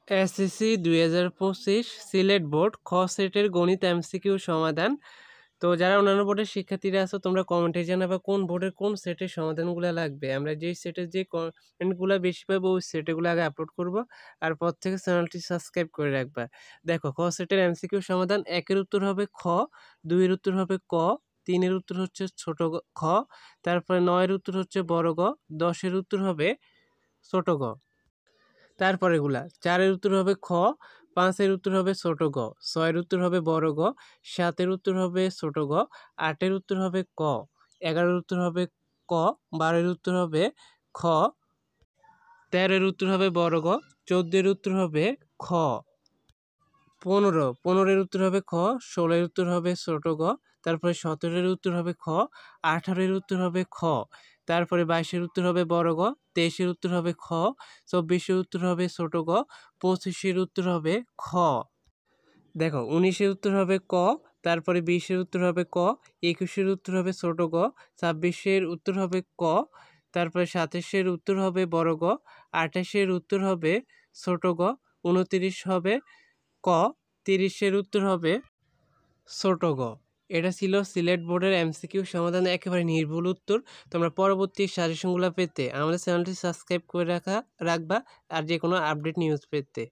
SSC ২০২৫ Sylhet board খ সেটের গণিত এমসিকিউ সমাধান। তো যারা অন্যান্য বোর্ডের শিক্ষার্থীরা আছো তোমরা কমেন্টে জানাবা কোন বোর্ডের কোন সেটের সমাধানগুলো লাগবে। আমরা যেই সেটের যে কমেন্টগুলো বেশি পাবো ওই সেটগুলো আগে আপলোড করব। আর পর থেকে চ্যানেলটি সাবস্ক্রাইব করে রাখবা। দেখো খ সেটের এমসিকিউ সমাধান, ১ এর উত্তর হবে খ, ২ এর উত্তর হবে ক, ৩ এর উত্তর হচ্ছে ছোট খ, তারপরে ৯ এর উত্তর হচ্ছে বড় গ, ১০ এর উত্তর হবে ছোট গ। তারপরেগুলা ৪ এর উত্তর হবে খ, ৫ এর উত্তর হবে ছোট গ, ৬ এর উত্তর হবে বড় গ, ৭ এর উত্তর হবে ছোট গ, ৮ এর উত্তর হবে ক, ১১ এর উত্তর হবে ক, ১২ এর উত্তর হবে খ, ১৩ এর উত্তর হবে বড় গ, ১৪ এর উত্তর হবে খ, ১৫ এর উত্তর হবে খ, ১৬ এর উত্তর হবে ছোট গ, তারপরে ১৭ এর উত্তর হবে খ, ১৮ এর উত্তর হবে খ, তারপরে ২২ এর উত্তর হবে বড় গ, ২৩ এর উত্তর হবে খ, ২৪ এর উত্তর হবে ছোট গ, ২৫ এর উত্তর হবে খ। দেখো ১৯ এর উত্তর হবে ক, তারপরে ২০ এর উত্তর হবে ক, ২১ এর উত্তর হবে ছোট গ, ২৬ এর উত্তর হবে ক, তারপরে ২৭ এর উত্তর হবে বড় গ, ২৮ এর উত্তর হবে ছোট গ, ২৯ হবে ক, ৩০ এর উত্তর হবে ছোট গ। এটা ছিল সিলেট বোর্ডের এমসিকিউ সমাধান, একেবারে নির্ভুল উত্তর। তোমরা পরবর্তী সাজেশনগুলো পেতে আমাদের চ্যানেলটি সাবস্ক্রাইব করে রাখবা আর যে কোনো আপডেট নিউজ পেতে।